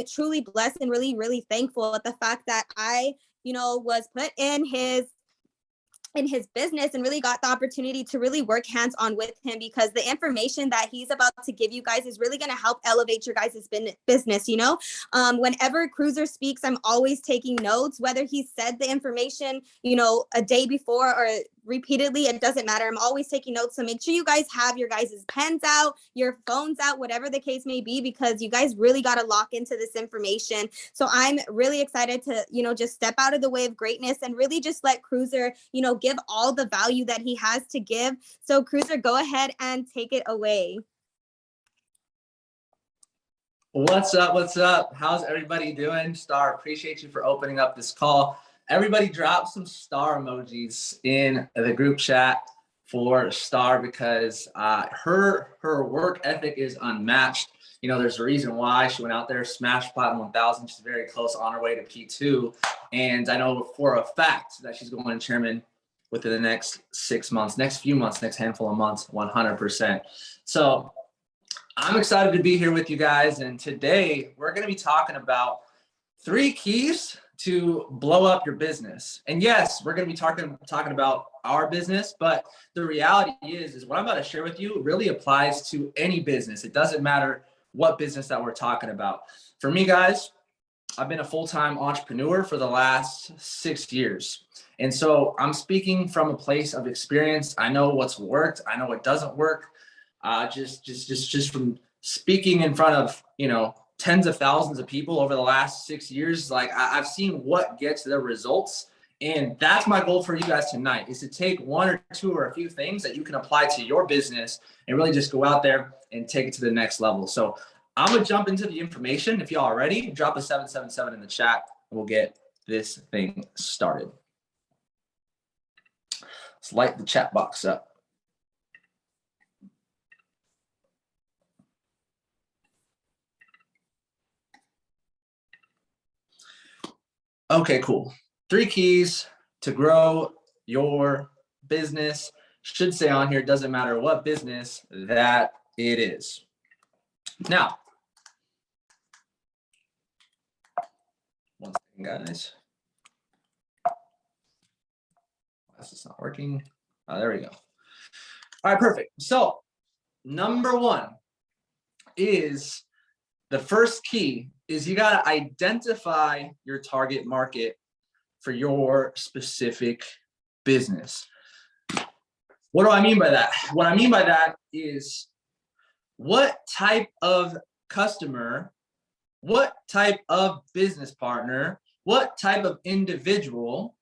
truly blessed and really, really thankful at the fact that I, was put in his business and really got the opportunity to really work hands on with him, because the information that he's about to give you guys is really going to help elevate your guys' business. Whenever Cruiser speaks, I'm always taking notes, whether he said the information, a day before or repeatedly, it doesn't matter. I'm always taking notes. So make sure you guys have your guys' pens out, your phones out, whatever the case may be, because you guys really got to lock into this information. So I'm really excited to, just step out of the way of greatness and really just let Cruiser, give all the value that he has to give. So Cruiser, go ahead and take it away. What's up? What's up? How's everybody doing? Star, appreciate you for opening up this call. Everybody drop some star emojis in the group chat for Star, because her work ethic is unmatched. There's a reason why she went out there, smashed Platinum 1000. She's very close on her way to P2. And I know for a fact that she's going chairman within the next 6 months, next few months, next handful of months, 100%. So I'm excited to be here with you guys. And today we're going to be talking about 3 keys to blow up your business. And yes, we're going to be talking about our business, but the reality is what I'm about to share with you really applies to any business. It doesn't matter what business that we're talking about. For me, guys, I've been a full-time entrepreneur for the last 6 years. And so I'm speaking from a place of experience. I know what's worked. I know what doesn't work. Just from speaking in front of, tens of thousands of people over the last 6 years, I've seen what gets the results. And that's my goal for you guys tonight, is to take 1 or 2 or a few things that you can apply to your business and really just go out there and take it to the next level. So I'm going to jump into the information. If y'all are ready, drop a 777 in the chat and we'll get this thing started. Let's light the chat box up. Okay, cool. 3 keys to grow your business. Should say on here, doesn't matter what business that it is. Now, one second, guys. This is not working. Oh, there we go. All right, perfect. So, number 1 is, the first key is you got to identify your target market for your specific business. What do I mean by that? What I mean by that is, what type of customer, what type of business partner, what type of individual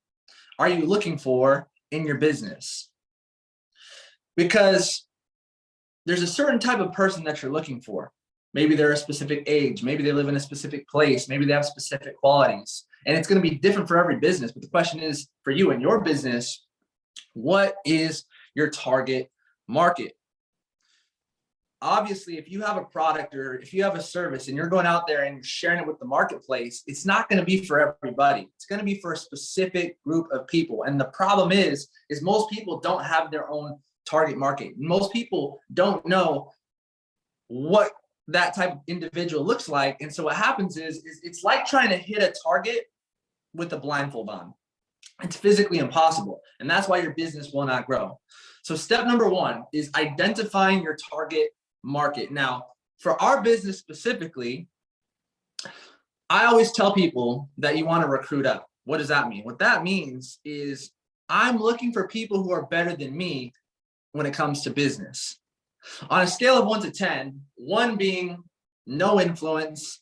are you looking for in your business? Because there's a certain type of person that you're looking for. Maybe they're a specific age, maybe they live in a specific place, maybe they have specific qualities, and it's going to be different for every business. But the question is, for you and your business, what is your target market? Obviously, if you have a product or if you have a service and you're going out there and sharing it with the marketplace, it's not going to be for everybody. It's going to be for a specific group of people. And the problem is most people don't have their own target market. Most people don't know what that type of individual looks like. And so what happens is it's like trying to hit a target with a blindfold on. It's physically impossible. And that's why your business will not grow. So step number 1 is identifying your target market. Now, for our business specifically, I always tell people that you want to recruit up. What does that mean? What that means is I'm looking for people who are better than me when it comes to business. On a scale of 1 to 10, 1 being no influence,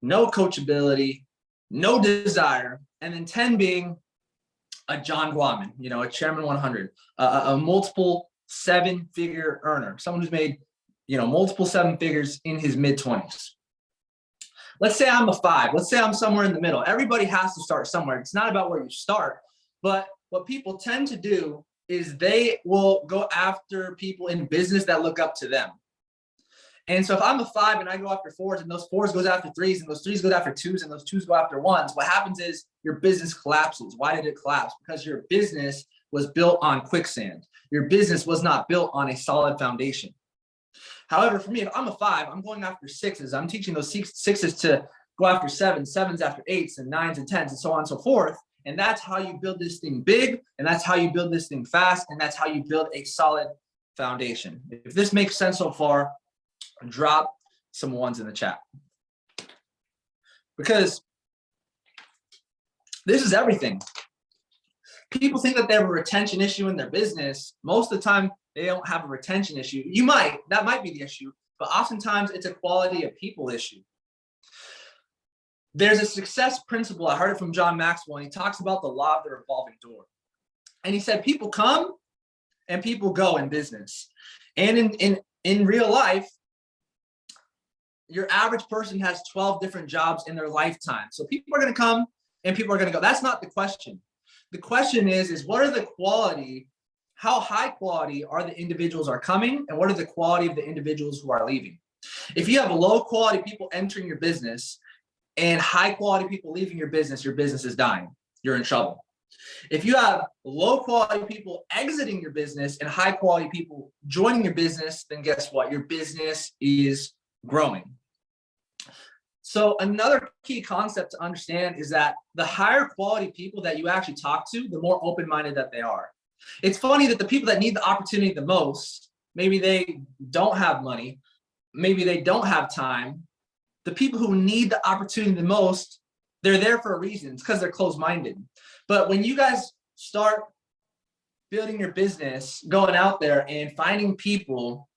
no coachability, no desire, and then 10 being a John Guaman, a Chairman 100, a multiple 7-figure earner, someone who's made, multiple 7 figures in his mid-20s. Let's say I'm a 5. Let's say I'm somewhere in the middle. Everybody has to start somewhere. It's not about where you start, but what people tend to do is they will go after people in business that look up to them. And so if I'm a 5 and I go after 4s, and those 4s goes after 3s, and those 3s go after 2s, and those 2s go after 1s, what happens is your business collapses. Why did it collapse? Because your business was built on quicksand. Your business was not built on a solid foundation. However, for me, if I'm a 5, I'm going after 6s. I'm teaching those 6s go after sevens after eights, and nines and tens, and so on and so forth. And that's how you build this thing big, and that's how you build this thing fast, and that's how you build a solid foundation. If this makes sense so far, drop some ones in the chat. Because this is everything. People think that they have a retention issue in their business. Most of the time, they don't have a retention issue. That might be the issue, but oftentimes it's a quality of people issue. There's a success principle. I heard it from John Maxwell, and he talks about the law of the revolving door. And he said, people come and people go in business. And in real life, your average person has 12 different jobs in their lifetime. So people are going to come and people are going to go. That's not the question. The question is what are the quality, how high quality are the individuals are coming, and what are the quality of the individuals who are leaving? If you have low quality people entering your business and high quality people leaving your business is dying. You're in trouble. If you have low quality people exiting your business and high quality people joining your business, then guess what? Your business is growing. So another key concept to understand is that the higher quality people that you actually talk to, the more open-minded that they are. It's funny that the people that need the opportunity the most, maybe they don't have money, maybe they don't have time. The people who need the opportunity the most, they're there for a reason. It's because they're closed-minded. But when you guys start building your business, going out there and finding people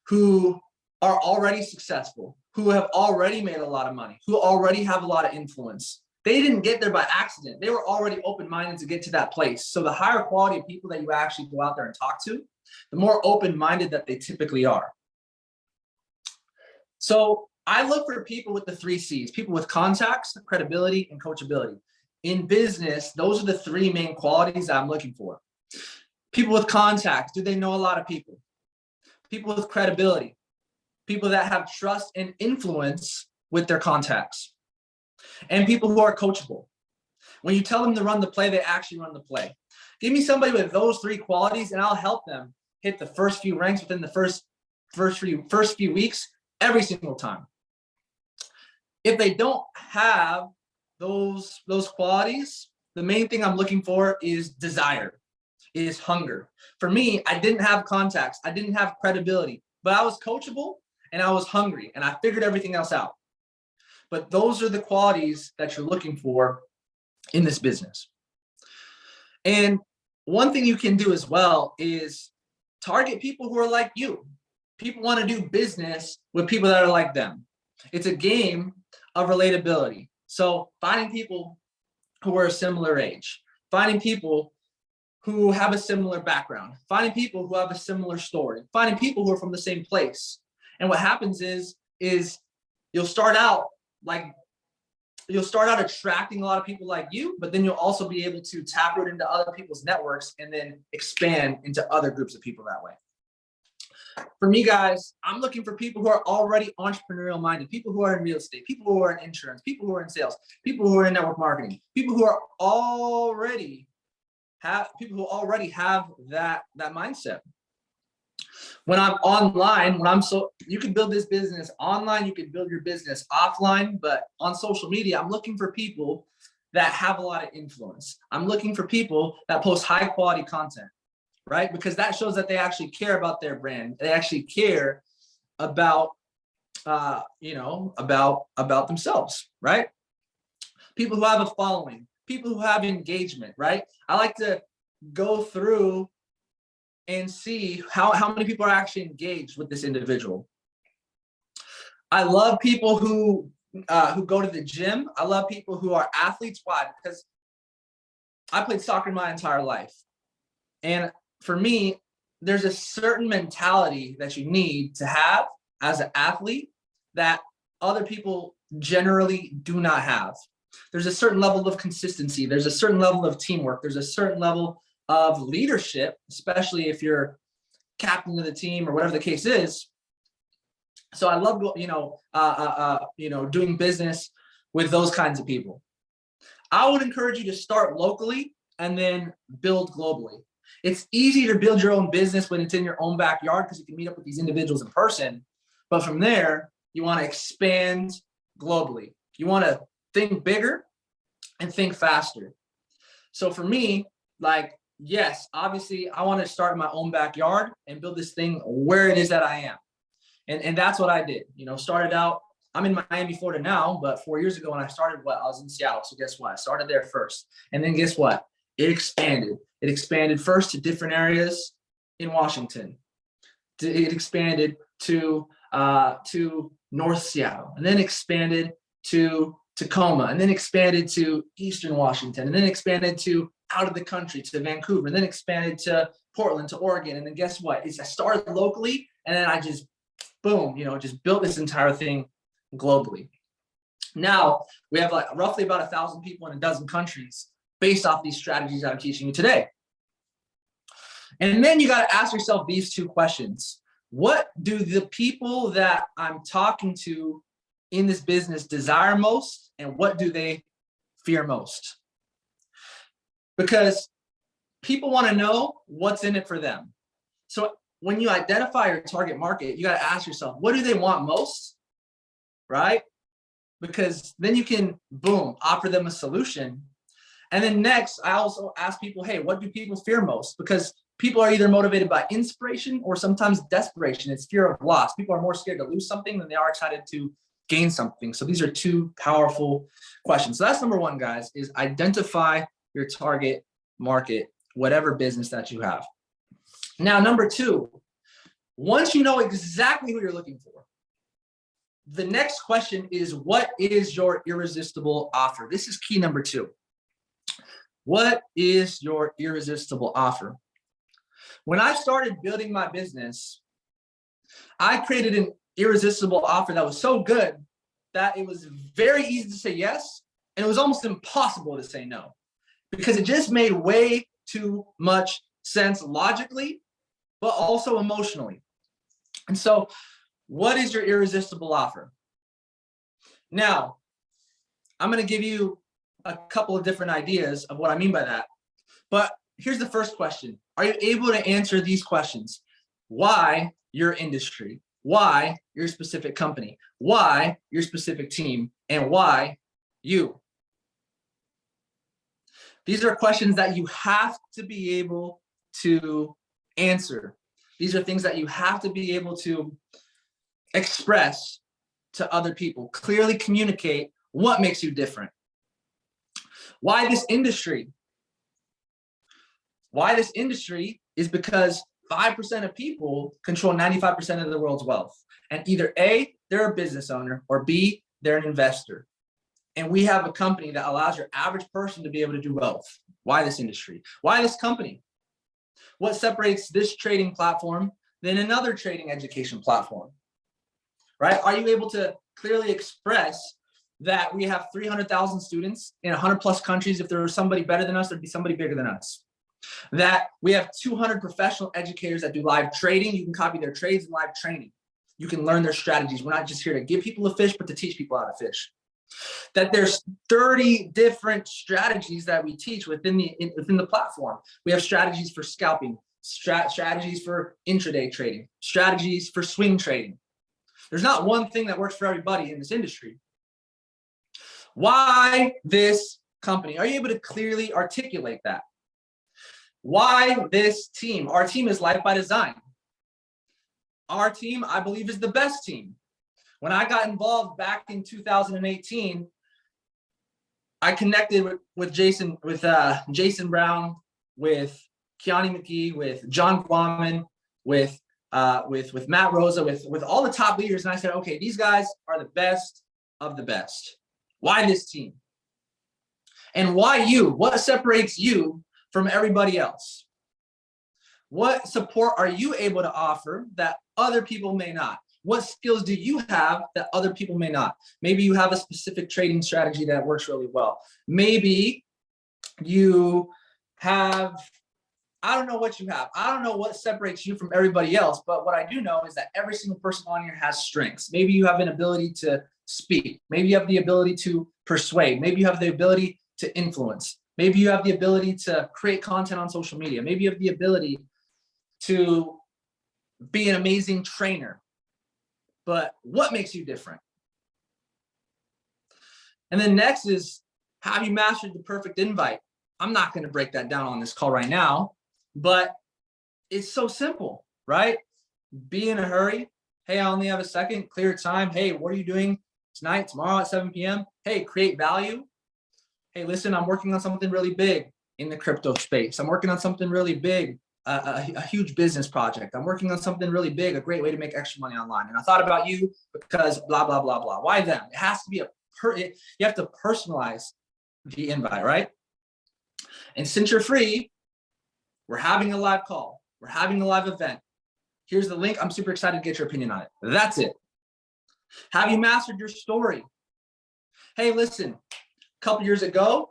who are already successful, who have already made a lot of money, who already have a lot of influence. They didn't get there by accident. They were already open-minded to get to that place. So the higher quality of people that you actually go out there and talk to, the more open-minded that they typically are. So I look for people with the 3 C's, people with contacts, credibility, and coachability. In business, those are the 3 main qualities I'm looking for. People with contacts, do they know a lot of people? People with credibility, people that have trust and influence with their contacts, and people who are coachable. When you tell them to run the play, they actually run the play. Give me somebody with those 3 qualities and I'll help them hit the first few ranks within the first few weeks every single time. If they don't have those qualities, the main thing I'm looking for is desire, is hunger. For me, I didn't have contacts, I didn't have credibility, but I was coachable and I was hungry and I figured everything else out. But those are the qualities that you're looking for in this business. And one thing you can do as well is target people who are like you. People want to do business with people that are like them. It's a game of relatability. So finding people who are a similar age, finding people who have a similar background, finding people who have a similar story, finding people who are from the same place. And what happens is you'll start out attracting a lot of people like you, but then you'll also be able to tap root into other people's networks and then expand into other groups of people that way. For me, guys, I'm looking for people who are already entrepreneurial minded, people who are in real estate, people who are in insurance, people who are in sales, people who are in network marketing, people who already have that mindset. When I'm online, you can build this business online, you can build your business offline, but on social media, I'm looking for people that have a lot of influence. I'm looking for people that post high quality content, right? Because that shows that they actually care about their brand. They actually care about, about themselves, right? People who have a following, people who have engagement, right? I like to go through and see how many people are actually engaged with this individual. I love people who go to the gym. I love people who are athletes. Why? Because I played soccer my entire life. And for me, there's a certain mentality that you need to have as an athlete that other people generally do not have. There's a certain level of consistency. There's a certain level of teamwork. There's a certain level of leadership, especially if you're captain of the team or whatever the case is. So I love, doing business with those kinds of people. I would encourage you to start locally and then build globally. It's easy to build your own business when it's in your own backyard because you can meet up with these individuals in person. But from there, you want to expand globally. You want to think bigger and think faster. So for me, like, yes, obviously I want to start in my own backyard and build this thing where it is that I am. And that's what I did. Started out, I'm in Miami, Florida now, but 4 years ago when I started, I was in Seattle. So guess what? I started there first. And then guess what? It expanded. It expanded first to different areas in Washington. It expanded to North Seattle, and then expanded to Tacoma, and then expanded to Eastern Washington, and then expanded to out of the country to Vancouver, and then expanded to Portland, to Oregon. And then guess what? I started locally, and then I just, boom, just built this entire thing globally. Now we have like roughly about 1,000 people in a dozen countries based off these strategies that I'm teaching you today. And then you got to ask yourself these two questions. What do the people that I'm talking to in this business desire most, and what do they fear most? Because people want to know what's in it for them. So when you identify your target market, you got to ask yourself, what do they want most, right? Because then you can, boom, offer them a solution. And then next, I also ask people, hey, what do people fear most? Because people are either motivated by inspiration or sometimes desperation. It's fear of loss. People are more scared to lose something than they are excited to gain something. So these are two powerful questions. So that's number one, guys, is identify your target market, whatever business that you have. Now, number two, once you know exactly who you're looking for, the next question is, what is your irresistible offer? This is key number two. What is your irresistible offer? When I started building my business, I created an irresistible offer that was so good that it was very easy to say yes, and it was almost impossible to say no, because it just made way too much sense logically, but also emotionally. And so, what is your irresistible offer? Now, I'm going to give you a couple of different ideas of what I mean by that. But here's the first question. Are you able to answer these questions? Why your industry? Why your specific company? Why your specific team? And why you? These are questions that you have to be able to answer. These are things that you have to be able to express to other people. Clearly communicate what makes you different. Why this industry? Why this industry is because 5% of people control 95% of the world's wealth. And either A, they're a business owner, or B, they're an investor. And we have a company that allows your average person to be able to do both. Why this industry? Why this company? What separates this trading platform than another trading education platform? Right? Are you able to clearly express that we have 300,000 students in 100 plus countries? If there was somebody better than us, there'd be somebody bigger than us. That we have 200 professional educators that do live trading. You can copy their trades and live training. You can learn their strategies. We're not just here to give people a fish, but to teach people how to fish. That there's 30 different strategies that we teach within the platform. We have strategies for scalping, strategies for intraday trading, strategies for swing trading. There's not one thing that works for everybody in this industry. Why this company? Are you able to clearly articulate that? Why this team? Our team is Life by Design. Our team, I believe, is the best team. When I got involved back in 2018, I connected with Jason Brown, with Kiani McGee, with John Guaman, with Matt Rosa, with all the top leaders. And I said, okay, these guys are the best of the best. Why this team? And why you? What separates you from everybody else? What support are you able to offer that other people may not? What skills do you have that other people may not? Maybe you have a specific trading strategy that works really well. Maybe you have, I don't know what you have. I don't know what separates you from everybody else, but what I do know is that every single person on here has strengths. Maybe you have an ability to speak. Maybe you have the ability to persuade. Maybe you have the ability to influence. Maybe you have the ability to create content on social media. Maybe you have the ability to be an amazing trainer. But what makes you different? And then next is, have you mastered the perfect invite? I'm not going to break that down on this call right now, but it's so simple, right? Be in a hurry. Hey, I only have a second, clear time. Hey, what are you doing tonight, tomorrow at 7 p.m.? Hey, create value. Hey, listen, I'm working on something really big in the crypto space. I'm working on something really big, a huge business project. I'm working on something really big, a great way to make extra money online. And I thought about you because blah, blah, blah, blah. Why them? It has to be you have to personalize the invite, right? And since you're free, we're having a live call. We're having a live event. Here's the link. I'm super excited to get your opinion on it. That's it. Have you mastered your story? Hey, listen, a couple years ago,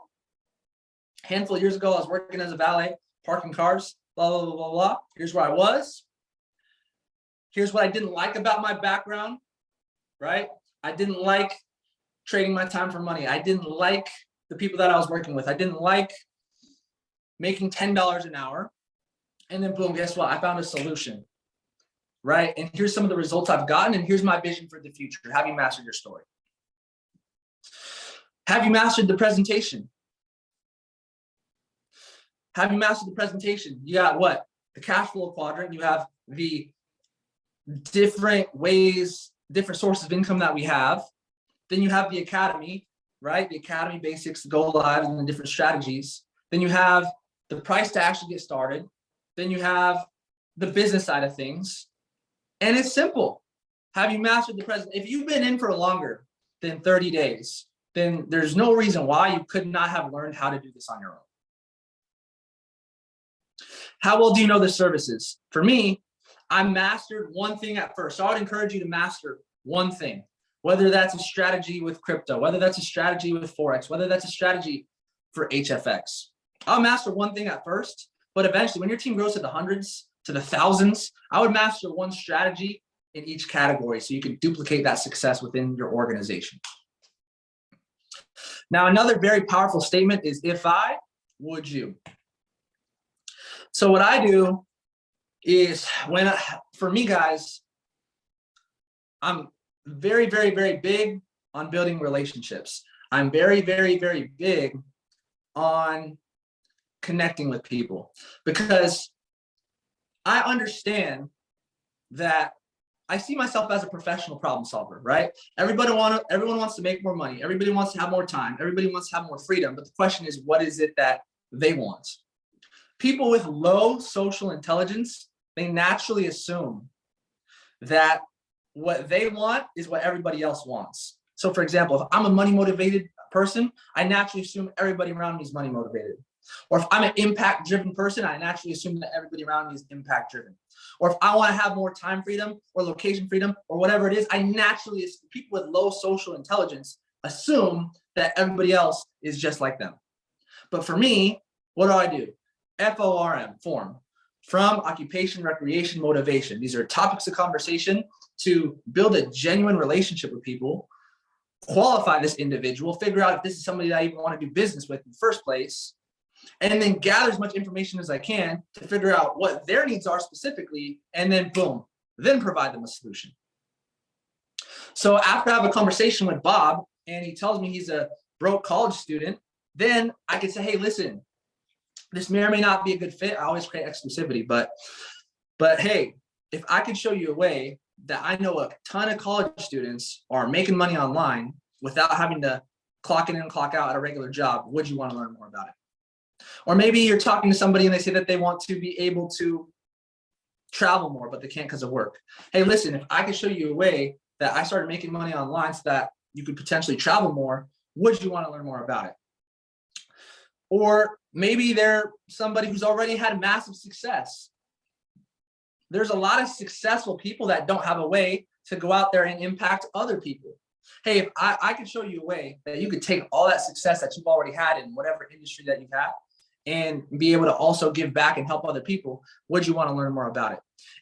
handful of years ago, I was working as a valet, parking cars, blah, blah, blah, blah, blah. Here's where I was. Here's what I didn't like about my background, right? I didn't like trading my time for money. I didn't like the people that I was working with. I didn't like making $10 an hour. And then boom, guess what? I found a solution, right? And here's some of the results I've gotten, and here's my vision for the future. Have you mastered your story? Have you mastered the presentation? Have you mastered the presentation? You got what? The cash flow quadrant. You have the different ways, different sources of income that we have. Then you have the academy, right? The academy basics, go live, and the different strategies. Then you have the price to actually get started. Then you have the business side of things. And it's simple. Have you mastered the present? If you've been in for longer than 30 days, then there's no reason why you could not have learned how to do this on your own. How well do you know the services? For me, I mastered one thing at first. So I would encourage you to master one thing, whether that's a strategy with crypto, whether that's a strategy with Forex, whether that's a strategy for HFX. I'll master one thing at first, but eventually when your team grows to the hundreds, to the thousands, I would master one strategy in each category so you can duplicate that success within your organization. Now, another very powerful statement is, if I, would you? So what I do is for me, guys, I'm very, very, very big on building relationships. I'm very, very, very big on connecting with people, because I understand that I see myself as a professional problem solver, right? Everyone wants to make more money. Everybody wants to have more time. Everybody wants to have more freedom. But the question is, what is it that they want? People with low social intelligence, they naturally assume that what they want is what everybody else wants. So for example, if I'm a money motivated person, I naturally assume everybody around me is money motivated. Or if I'm an impact driven person, I naturally assume that everybody around me is impact driven. Or if I want to have more time freedom or location freedom or whatever it is, I naturally, people with low social intelligence assume that everybody else is just like them. But for me, what do? FORM, form, from occupation, recreation, motivation. These are topics of conversation to build a genuine relationship with people, qualify this individual, figure out if this is somebody that I even want to do business with in the first place, and then gather as much information as I can to figure out what their needs are specifically, and then boom, then provide them a solution. So after I have a conversation with Bob and he tells me he's a broke college student, then I can say, hey, listen, this may or may not be a good fit. I always create exclusivity, but hey, if I could show you a way that I know a ton of college students are making money online without having to clock in and clock out at a regular job, would you want to learn more about it? Or maybe you're talking to somebody and they say that they want to be able to travel more, but they can't because of work. Hey, listen, if I could show you a way that I started making money online so that you could potentially travel more, would you want to learn more about it? Or maybe they're somebody who's already had massive success. There's a lot of successful people that don't have a way to go out there and impact other people. Hey, if I could show you a way that you could take all that success that you've already had in whatever industry that you've had and be able to also give back and help other people, would you want to learn more about it?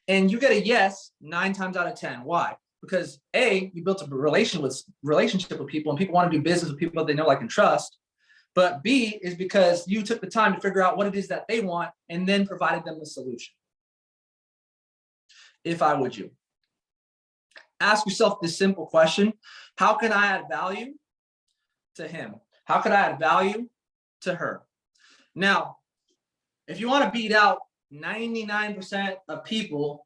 And you get a yes 9 times out of 10. Why? Because A, you built a relationship with people and people want to do business with people that they know, like, and trust. But B is because you took the time to figure out what it is that they want and then provided them the solution. If I would you? Ask yourself this simple question: how can I add value to him? How could I add value to her? Now, if you want to beat out 99% of people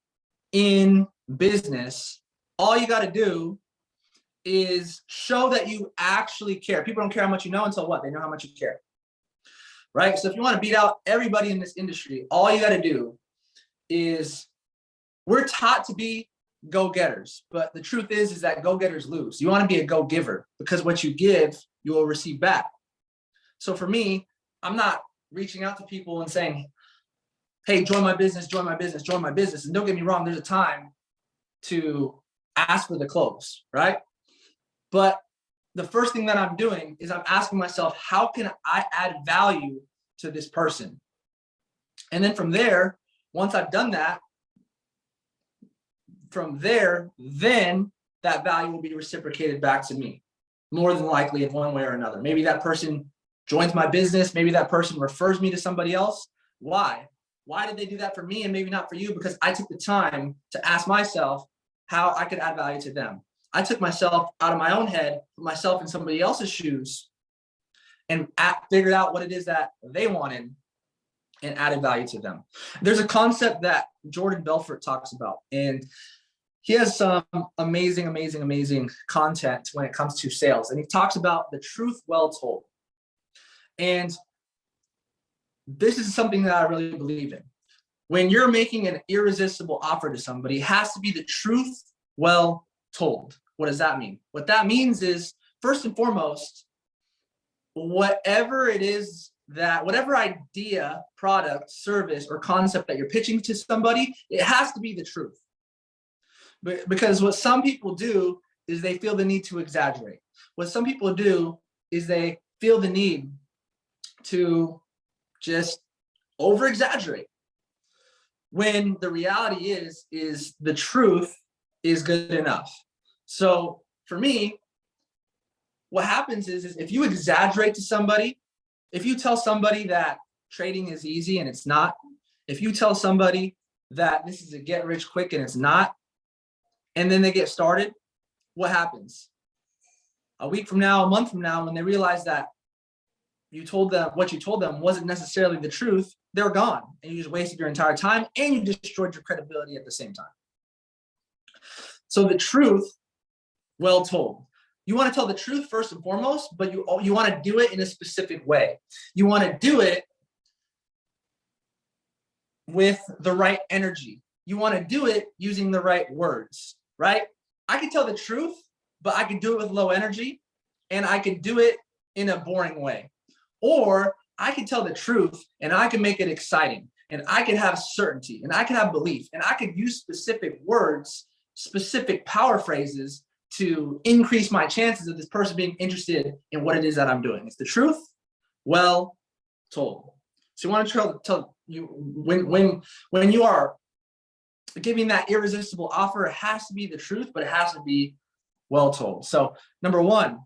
in business, all you got to do is show that you actually care. People don't care how much you know until what? They know how much you care. Right? So if you want to beat out everybody in this industry, all you got to do is, we're taught to be go-getters, but the truth is that go-getters lose. You want to be a go-giver, because what you give, you will receive back. So for me, I'm not reaching out to people and saying, hey, join my business, join my business, join my business. And don't get me wrong, there's a time to ask for the close, right? But the first thing that I'm doing is I'm asking myself, how can I add value to this person? And then from there, once I've done that, from there, then that value will be reciprocated back to me, more than likely in one way or another. Maybe that person joins my business. Maybe that person refers me to somebody else. Why? Why did they do that for me and maybe not for you? Because I took the time to ask myself how I could add value to them. I took myself out of my own head, put myself in somebody else's shoes, and figured out what it is that they wanted and added value to them. There's a concept that Jordan Belfort talks about, and he has some amazing, amazing, amazing content when it comes to sales. And he talks about the truth well told. And this is something that I really believe in. When you're making an irresistible offer to somebody, it has to be the truth well told. What does that mean? What that means is, first and foremost, whatever it is that, whatever idea, product, service, or concept that you're pitching to somebody, it has to be the truth. Because what some people do is they feel the need to exaggerate. What some people do is they feel the need to just over exaggerate, when the reality is the truth is good enough. So for me, what happens is if you exaggerate to somebody, if you tell somebody that trading is easy and it's not, if you tell somebody that this is a get rich quick and it's not, and then they get started, what happens? A week from now, a month from now, when they realize that you told them what you told them wasn't necessarily the truth, they're gone, and you just wasted your entire time and you destroyed your credibility at the same time. So the truth well told. You want to tell the truth first and foremost, but you want to do it in a specific way. You want to do it with the right energy. You want to do it using the right words, right? I can tell the truth, but I can do it with low energy, and I can do it in a boring way. Or I can tell the truth and I can make it exciting, and I can have certainty, and I can have belief, and I can use specific words, specific power phrases to increase my chances of this person being interested in what it is that I'm doing. It's the truth well told. So you want to tell you when you are giving that irresistible offer, it has to be the truth, but it has to be well told. So number one,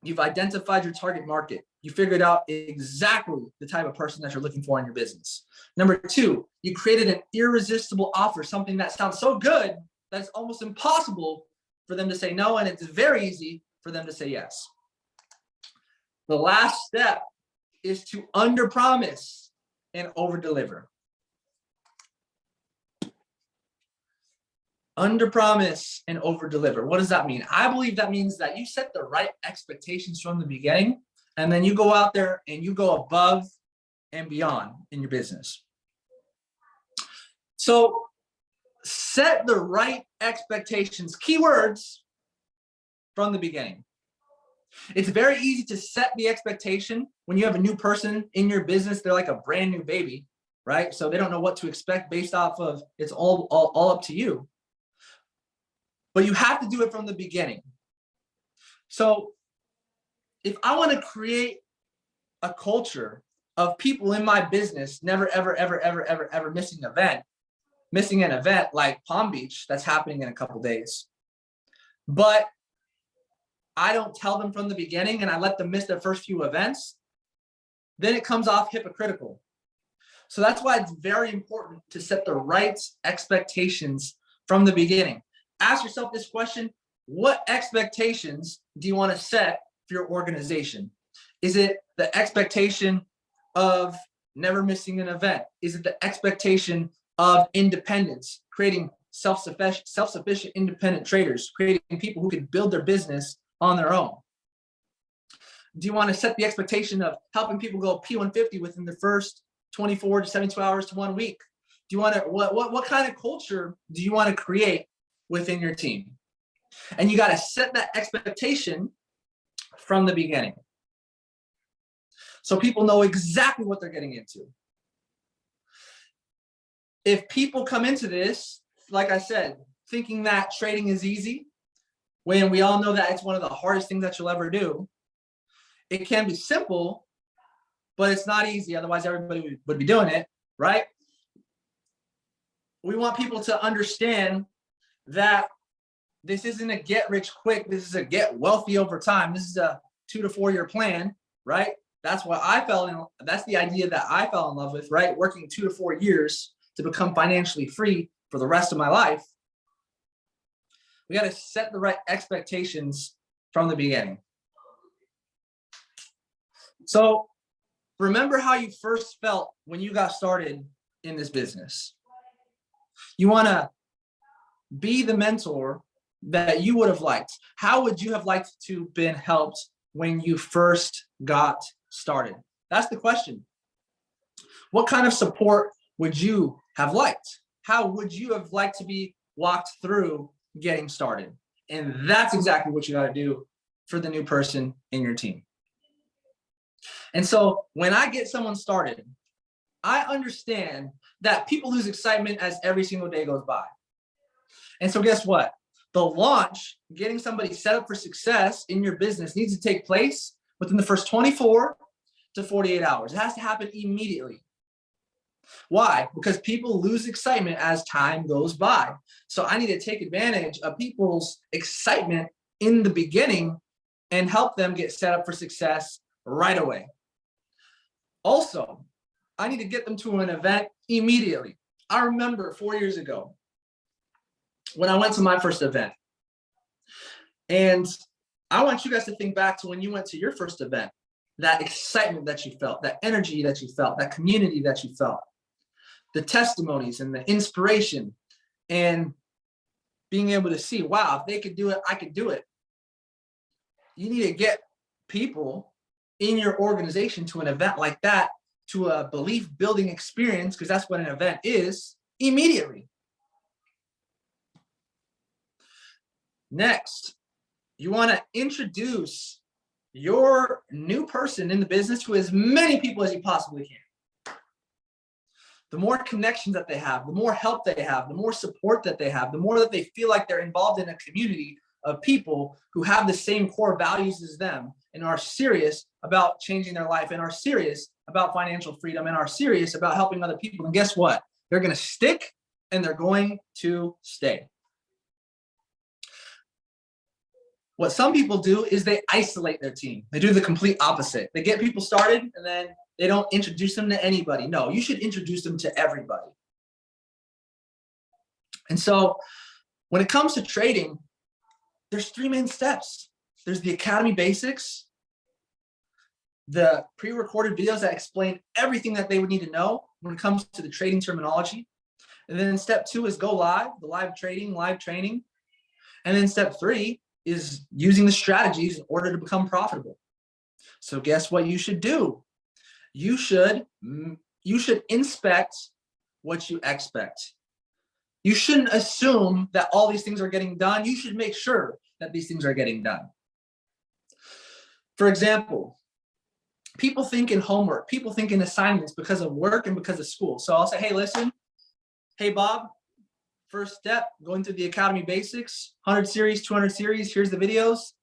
you've identified your target market. You figured out exactly the type of person that you're looking for in your business. Number two, you created an irresistible offer, something that sounds so good that it's almost impossible for them to say no, and it's very easy for them to say yes. The last step is to underpromise and overdeliver. Underpromise and overdeliver. What does that mean? I believe that means that you set the right expectations from the beginning, and then you go out there and you go above and beyond in your business. So set the right expectations, keywords, from the beginning. It's very easy to set the expectation when you have a new person in your business. They're like a brand new baby, right? So they don't know what to expect based off of, it's all up to you. But you have to do it from the beginning. So if I want to create a culture of people in my business never, ever, ever, ever, ever, ever missing an event like Palm Beach that's happening in a couple days, but I don't tell them from the beginning and I let them miss their first few events, then it comes off hypocritical. So that's why it's very important to set the right expectations from the beginning. Ask yourself this question: what expectations do you want to set for your organization? Is it the expectation of never missing an event? Is it the expectation of independence, creating self-sufficient independent traders, creating people who can build their business on their own? Do you want to set the expectation of helping people go P150 within the first 24 to 72 hours to 1 week? Do you want to, what kind of culture do you want to create within your team? And you got to set that expectation from the beginning, so people know exactly what they're getting into. If people come into this, like I said, thinking that trading is easy, when we all know that it's one of the hardest things that you'll ever do, it can be simple, but it's not easy. Otherwise, everybody would be doing it, right? We want people to understand that this isn't a get rich quick. This is a get wealthy over time. This is a 2 to 4 year plan, right? That's what that's the idea that I fell in love with, right? Working 2 to 4 years to become financially free for the rest of my life. We got to set the right expectations from the beginning. So remember how you first felt when you got started in this business. You want to be the mentor that you would have liked. How would you have liked to have been helped when you first got started? That's the question. What kind of support would you have liked? How would you have liked to be walked through getting started? And that's exactly what you got to do for the new person in your team. And so when I get someone started, I understand that people lose excitement as every single day goes by. And so guess what? The launch, getting somebody set up for success in your business, needs to take place within the first 24 to 48 hours. It has to happen immediately. Why? Because people lose excitement as time goes by. So I need to take advantage of people's excitement in the beginning and help them get set up for success right away. Also, I need to get them to an event immediately. I remember 4 years ago when I went to my first event. And I want you guys to think back to when you went to your first event, that excitement that you felt, that energy that you felt, that community that you felt, the testimonies and the inspiration, and being able to see, wow, if they could do it, I could do it. You need to get people in your organization to an event like that, to a belief building experience, because that's what an event is, immediately. Next, you want to introduce your new person in the business to as many people as you possibly can. The more connections that they have, the more help they have, the more support that they have, the more that they feel like they're involved in a community of people who have the same core values as them and are serious about changing their life and are serious about financial freedom and are serious about helping other people. And guess what? They're going to stick and they're going to stay. What some people do is they isolate their team. They do the complete opposite. They get people started and then they don't introduce them to anybody. No, you should introduce them to everybody. And so when it comes to trading, there's 3 main steps. There's the Academy Basics, the pre-recorded videos that explain everything that they would need to know when it comes to the trading terminology. And then step 2 is go live, the live trading, live training. And then step 3 is using the strategies in order to become profitable. So guess what you should do? You should inspect what you expect. You shouldn't assume that all these things are getting done. You should make sure that these things are getting done. For example, people think in homework, people think in assignments because of work and because of school. So I'll say, hey, listen, hey, Bob, first step, going through the Academy Basics, 100 series, 200 series, here's the videos.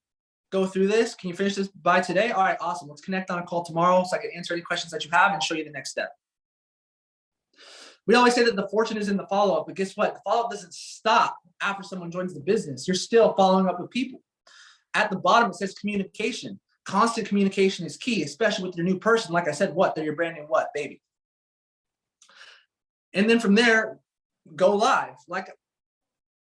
Go through this. Can you finish this by today? All right, awesome. Let's connect on a call tomorrow so I can answer any questions that you have and show you the next step. We always say that the fortune is in the follow-up, but guess what? The follow-up doesn't stop after someone joins the business. You're still following up with people. At the bottom, it says communication. Constant communication is key, especially with your new person. Like I said, they're your brand new baby. And then from there, go live. Like,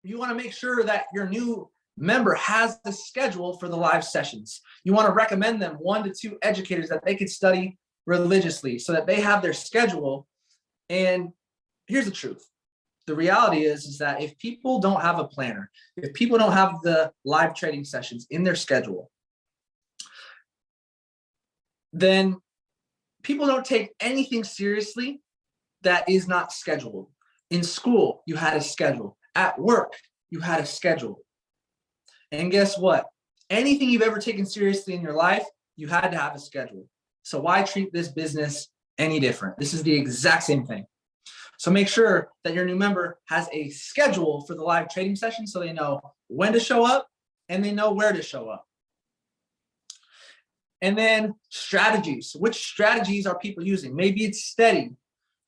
you want to make sure that your new member has the schedule for the live sessions. You want to recommend them 1 to 2 educators that they could study religiously so that they have their schedule. And here's the truth. The reality is that if people don't have a planner, if people don't have the live trading sessions in their schedule, then people don't take anything seriously that is not scheduled. In school, you had a schedule. At work, you had a schedule. And guess what? Anything you've ever taken seriously in your life, you had to have a schedule. So why treat this business any different? This is the exact same thing. So make sure that your new member has a schedule for the live trading session so they know when to show up and they know where to show up. And then strategies. Which strategies are people using? Maybe it's Steady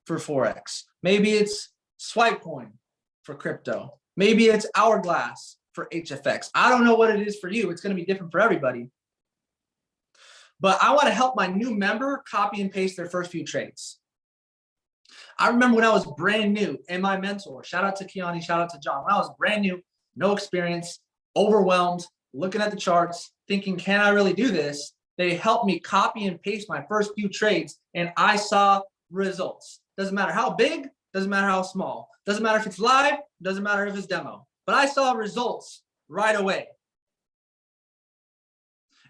for Forex. Maybe it's Swipecoin for crypto. Maybe it's Hourglass for HFX. I don't know what it is for you. It's going to be different for everybody. But I want to help my new member copy and paste their first few trades. I remember when I was brand new and my mentor, shout out to Kiani, shout out to John. When I was brand new, no experience, overwhelmed, looking at the charts, thinking, can I really do this? They helped me copy and paste my first few trades and I saw results. Doesn't matter how big, doesn't matter how small, doesn't matter if it's live, doesn't matter if it's demo, but I saw results right away.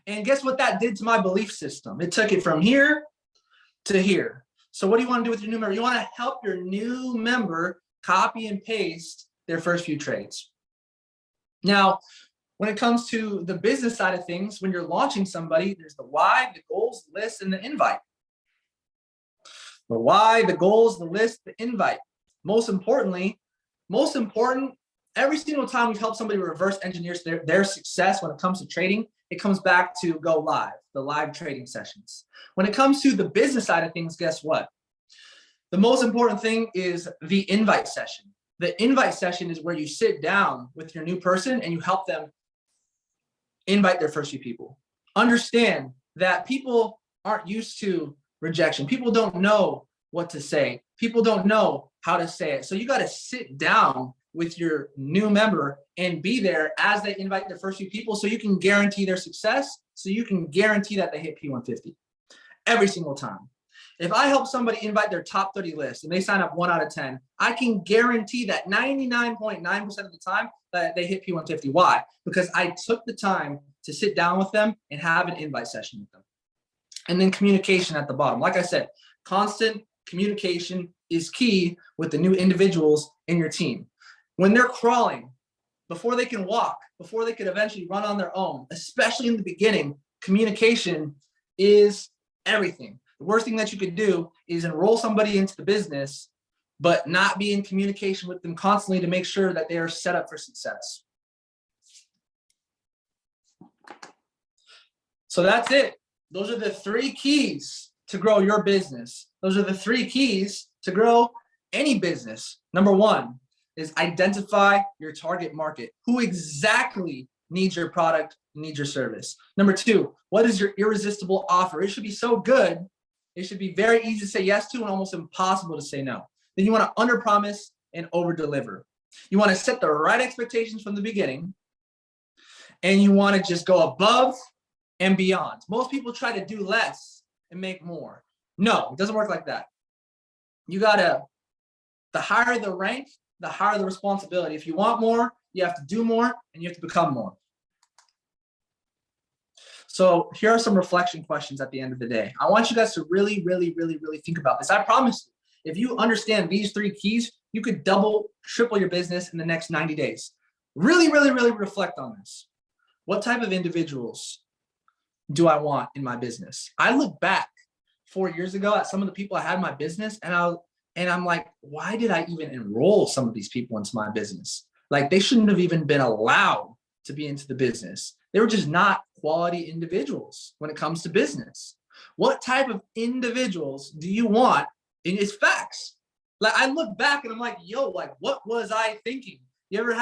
And guess what that did to my belief system? It took it from here to here. So what do you want to do with your new member? You want to help your new member copy and paste their first few trades. Now, when it comes to the business side of things, when you're launching somebody, there's the why, the goals, the list, and the invite. The why, the goals, the list, the invite. Most important, every single time we've helped somebody reverse engineer their success when it comes to trading, it comes back to go live, the live trading sessions. When it comes to the business side of things, guess what? The most important thing is the invite session. The invite session is where you sit down with your new person and you help them invite their first few people. Understand that people aren't used to rejection. People don't know what to say. People don't know how to say it. So you got to sit down with your new member and be there as they invite their first few people so you can guarantee their success, so you can guarantee that they hit P150 every single time. If I help somebody invite their top 30 list and they sign up 1 out of 10, I can guarantee that 99.9% of the time that they hit P150. Why? Because I took the time to sit down with them and have an invite session with them. And then communication at the bottom. Like I said, constant communication is key with the new individuals in your team. When they're crawling, before they can walk, before they could eventually run on their own, especially in the beginning, communication is everything. The worst thing that you could do is enroll somebody into the business, but not be in communication with them constantly to make sure that they are set up for success. So that's it. Those are the 3 keys to grow your business. Those are the 3 keys to grow any business. Number 1 is identify your target market. Who exactly needs your product, needs your service? Number 2, what is your irresistible offer? It should be so good. It should be very easy to say yes to and almost impossible to say no. Then you want to underpromise and overdeliver. You want to set the right expectations from the beginning, and you want to just go above and beyond. Most people try to do less and make more. No, it doesn't work like that. You gotta, the higher the rank, the higher the responsibility. If you want more, you have to do more and you have to become more. So here are some reflection questions at the end of the day. I want you guys to really think about this. I promise you, if you understand these 3 keys, you could double, triple your business in the next 90 days. Really reflect on this. What type of individuals do I want in my business? I look back 4 years ago at some of the people I had in my business and I'm like, why did I even enroll some of these people into my business? Like, they shouldn't have even been allowed to be into the business. They were just not quality individuals when it comes to business. What type of individuals do you want? And it's facts. Like, I look back and I'm like, yo, like, what was I thinking? You ever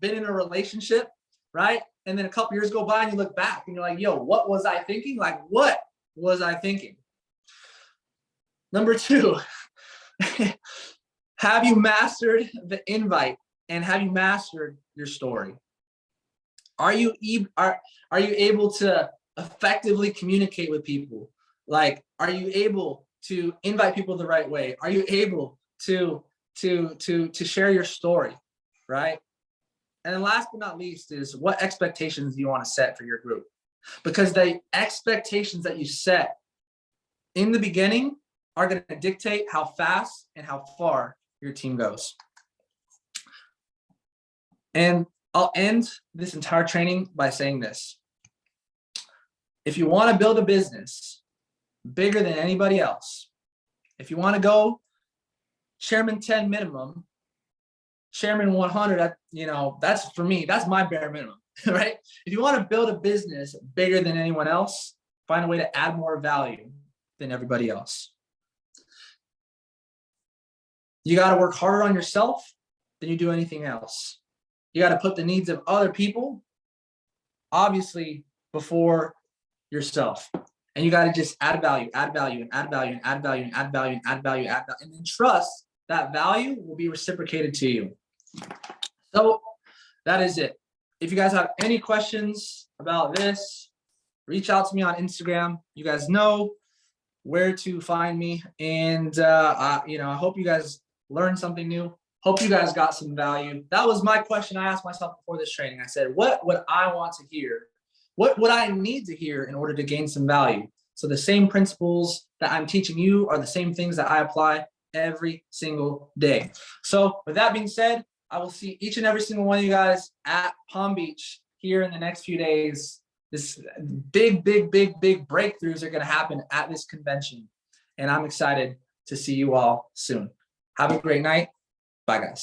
been in a relationship, right? And then a couple years go by and you look back and you're like, yo, what was I thinking? Like, what was I thinking? Number 2, have you mastered the invite and have you mastered your story? Are you are you able to effectively communicate with people? Like, are you able to invite people the right way? Are you able to share your story, right? And then last but not least is, what expectations do you want to set for your group? Because the expectations that you set in the beginning are going to dictate how fast and how far your team goes. And I'll end this entire training by saying this. If you want to build a business bigger than anybody else, if you want to go chairman 10 minimum, chairman 100, that's for me, that's my bare minimum, right? If you want to build a business bigger than anyone else, find a way to add more value than everybody else. You got to work harder on yourself than you do anything else. You got to put the needs of other people, obviously, before yourself. And you got to just add value, and add value, and add value, and add value, and add value, and add value, and then trust that value will be reciprocated to you. So that is it. If you guys have any questions about this, reach out to me on Instagram. You guys know where to find me. And I hope you guys learned something new. Hope you guys got some value. That was my question I asked myself before this training. I said, what would I want to hear? What would I need to hear in order to gain some value? So the same principles that I'm teaching you are the same things that I apply every single day. So with that being said, I will see each and every single one of you guys at Palm Beach here in the next few days. This big breakthroughs are going to happen at this convention. And I'm excited to see you all soon. Have a great night. Bye, guys.